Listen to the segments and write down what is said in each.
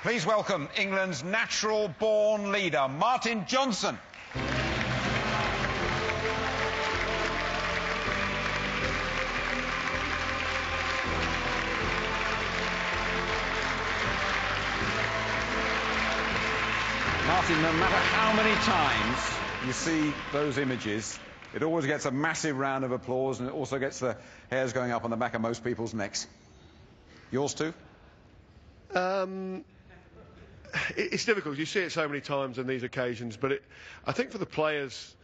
Please welcome England's natural-born leader, Martin Johnson. Martin, no matter how many times you see those images, it always gets a massive round of applause, and it also gets the hairs going up on the back of most people's necks. Yours too? It's difficult. You see it so many times on these occasions, but I think for the players,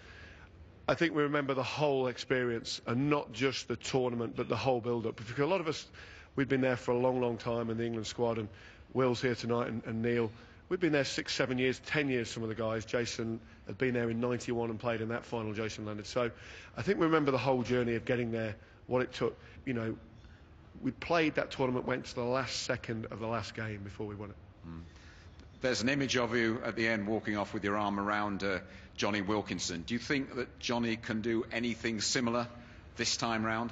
I think we remember the whole experience and not just the tournament, but the whole build-up. Because a lot of us, we've been there for a long, long time in the England squad, and Will's here tonight and Neil. We've been there 6, 7 years, 10 years, some of the guys. Jason had been there in '91 and played in that final, Jason landed. So I think we remember the whole journey of getting there, what it took. You know, we played that tournament, went to the last second of the last game before we won it. There's an image of you at the end walking off with your arm around Johnny Wilkinson. Do you think that Johnny can do anything similar this time round?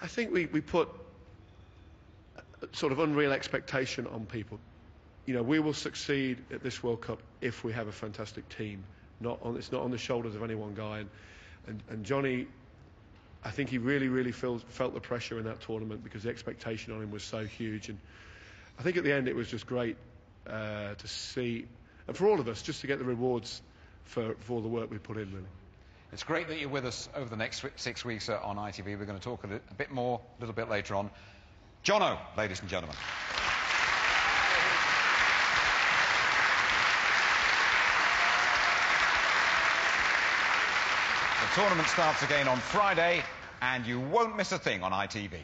I think we put a sort of unreal expectation on people. You know, we will succeed at this World Cup if we have a fantastic team. It's not on the shoulders of any one guy. And Johnny, I think he really felt the pressure in that tournament because the expectation on him was so huge. And I think at the end it was just great to see, and for all of us, just to get the rewards for all the work we put in, really. It's great that you're with us over the next 6 weeks on ITV. We're going to talk a bit more a little bit later on. Jono, ladies and gentlemen. The tournament starts again on Friday, and you won't miss a thing on ITV.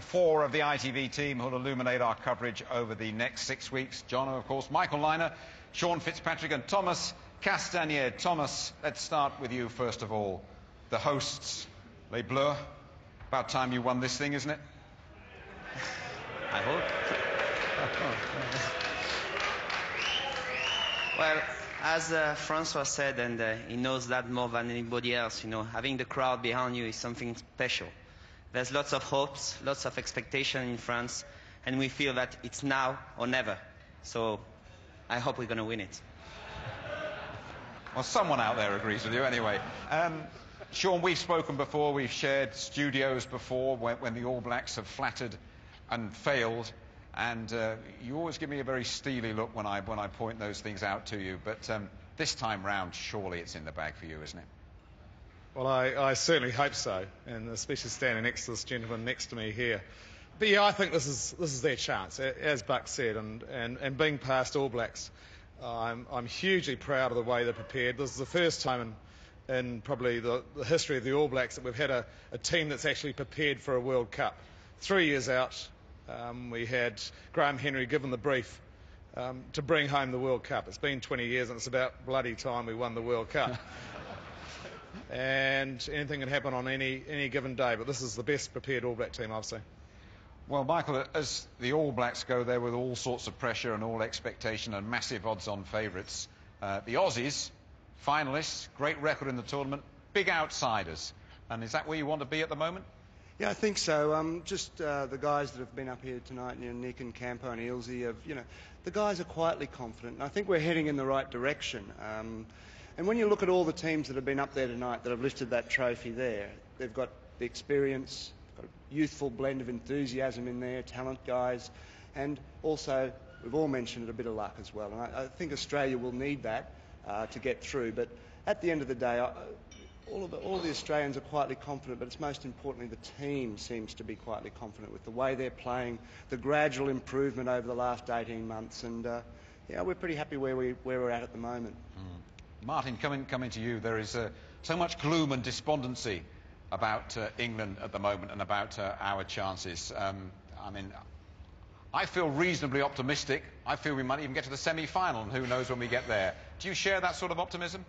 Four of the ITV team who'll illuminate our coverage over the next 6 weeks. Jono, of course, Michael Liner, Sean Fitzpatrick and Thomas Castanier. Thomas, let's start with you first of all. The hosts, Les Bleus. About time you won this thing, isn't it? I hope. Well, as Francois said, and he knows that more than anybody else, you know, having the crowd behind you is something special. There's lots of hopes, lots of expectation in France, and we feel that it's now or never. So I hope we're going to win it. Well, someone out there agrees with you anyway. Sean, we've spoken before, we've shared studios before when the All Blacks have flattered and failed, and you always give me a very steely look when I point those things out to you, but this time round, surely it's in the bag for you, isn't it? Well, I certainly hope so, and especially standing next to this gentleman next to me here. But yeah, I think this is their chance, as Buck said, and being past All Blacks, I'm hugely proud of the way they're prepared. This is the first time in probably the history of the All Blacks that we've had a team that's actually prepared for a World Cup. 3 years out, we had Graham Henry given the brief to bring home the World Cup. It's been 20 years, and it's about bloody time we won the World Cup. And anything can happen on any given day, but this is the best prepared All Black team I've seen. Well, Michael, as the All Blacks go there with all sorts of pressure and all expectation and massive odds-on favourites, the Aussies, finalists, great record in the tournament, big outsiders. And is that where you want to be at the moment? Yeah, I think so. Just the guys that have been up here tonight, you know, Nick and Campo and Ilse, the guys are quietly confident, and I think we're heading in the right direction. And when you look at all the teams that have been up there tonight that have lifted that trophy there, they've got the experience, got a youthful blend of enthusiasm in there, talent guys, and also, we've all mentioned it, a bit of luck as well. And I think Australia will need that to get through. But at the end of the day, all of the Australians are quietly confident, but it's most importantly the team seems to be quietly confident with the way they're playing, the gradual improvement over the last 18 months. And yeah, we're pretty happy where we're at the moment. Martin, coming to you, there is so much gloom and despondency about England at the moment and about our chances. I mean, I feel reasonably optimistic. I feel we might even get to the semi-final, and who knows when we get there. Do you share that sort of optimism?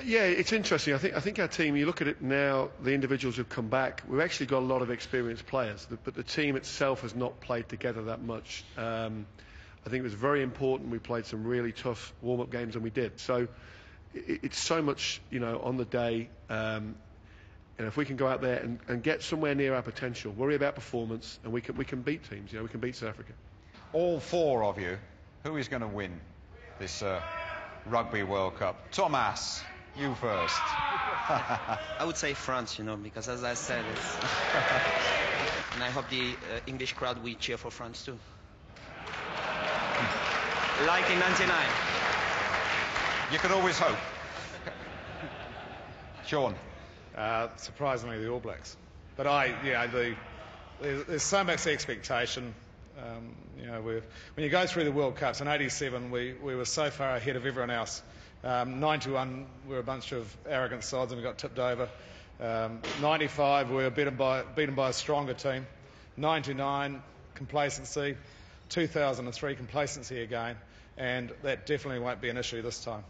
Yeah, it's interesting. I think our team, you look at it now, the individuals who've come back, we've actually got a lot of experienced players, but the team itself has not played together that much. I think it was very important we played some really tough warm-up games, and we did. So it's so much, on the day. And if we can go out there and get somewhere near our potential, worry about performance, and we can beat teams. We can beat South Africa. All four of you, who is going to win this Rugby World Cup? Thomas, you first. I would say France, because as I said, and I hope the English crowd will cheer for France too. Like in '99. You can always hope. Sean. Surprisingly, the All Blacks. But there's so much expectation. When you go through the World Cups, in '87 we were so far ahead of everyone else. '91 we were a bunch of arrogant sides and we got tipped over. '95 we were beaten by a stronger team. '99 complacency. 2003 complacency again, and that definitely won't be an issue this time.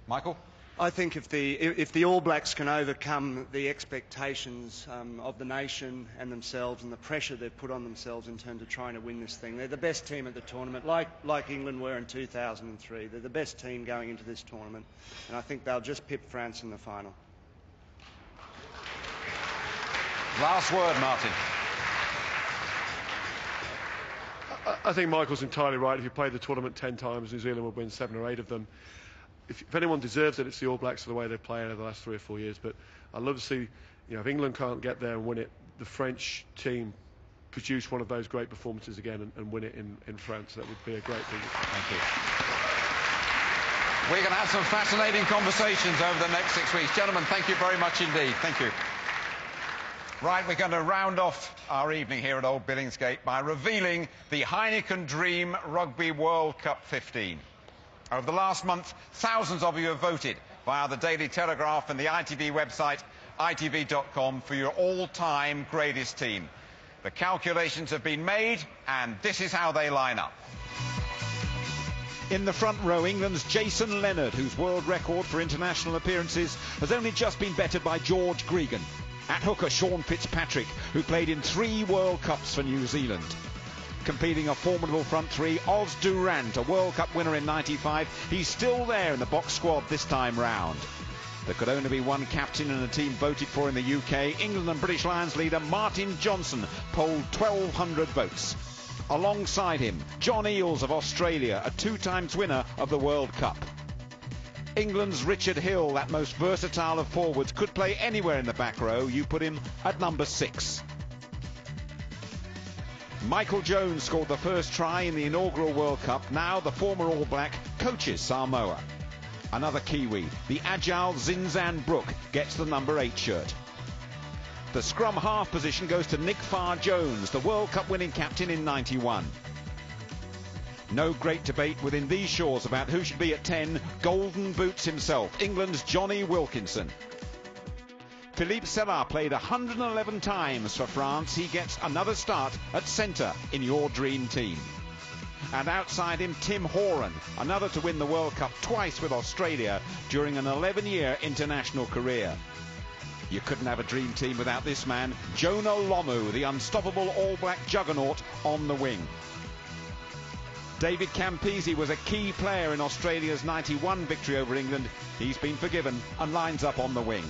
Michael? I think if the All Blacks can overcome the expectations of the nation and themselves and the pressure they've put on themselves in terms of trying to win this thing, they're the best team at the tournament, like England were in 2003. They're the best team going into this tournament, and I think they'll just pip France in the final. Last word, Martin. I think Michael's entirely right. If you played the tournament 10 times, New Zealand would win 7 or 8 of them. If anyone deserves it, it's the All Blacks for the way they've played over the last 3 or 4 years. But I'd love to see, if England can't get there and win it, the French team produce one of those great performances again and win it in France. That would be a great thing. Thank you. We're going to have some fascinating conversations over the next 6 weeks. Gentlemen, thank you very much indeed. Thank you. Right, we're going to round off our evening here at Old Billingsgate by revealing the Heineken Dream Rugby World Cup 15. Over the last month, thousands of you have voted via the Daily Telegraph and the ITV website, itv.com, for your all-time greatest team. The calculations have been made, and this is how they line up. In the front row, England's Jason Leonard, whose world record for international appearances has only just been bettered by George Gregan. At hooker, Sean Fitzpatrick, who played in 3 World Cups for New Zealand. Completing a formidable front three, Oz Durant, a World Cup winner in '95. He's still there in the box squad this time round. There could only be one captain and a team voted for in the UK. England and British Lions leader Martin Johnson polled 1,200 votes. Alongside him, John Eales of Australia, a 2-times winner of the World Cup. England's Richard Hill, that most versatile of forwards, could play anywhere in the back row. You put him at number 6. Michael Jones scored the first try in the inaugural World Cup. Now the former All Black coaches Samoa. Another Kiwi, the agile Zinzan Brooke, gets the number 8 shirt. The scrum half position goes to Nick Farr-Jones, the World Cup winning captain in '91. No great debate within these shores about who should be at 10. Golden boots himself, England's Johnny Wilkinson. Philippe Sella played 111 times for France. He gets another start at centre in your dream team. And outside him, Tim Horan, another to win the World Cup twice with Australia during an 11-year international career. You couldn't have a dream team without this man, Jonah Lomu, the unstoppable All Black juggernaut on the wing. David Campese was a key player in Australia's '91 victory over England. He's been forgiven and lines up on the wing.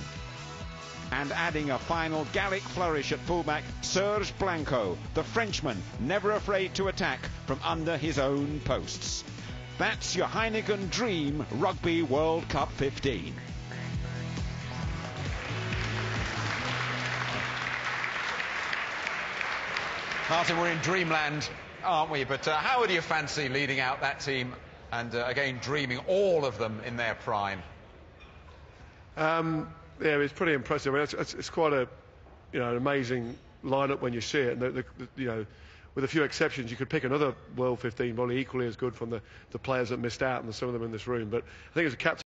And adding a final Gallic flourish at fullback, Serge Blanco, the Frenchman, never afraid to attack from under his own posts. That's your Heineken Dream Rugby World Cup 15. Martin, we're in dreamland, aren't we? But how would you fancy leading out that team and, again, dreaming all of them in their prime? Yeah, it's pretty impressive. I mean, it's quite an amazing lineup when you see it. And with a few exceptions, you could pick another World 15 volley equally as good from the players that missed out, and there's some of them in this room. But I think as a captain,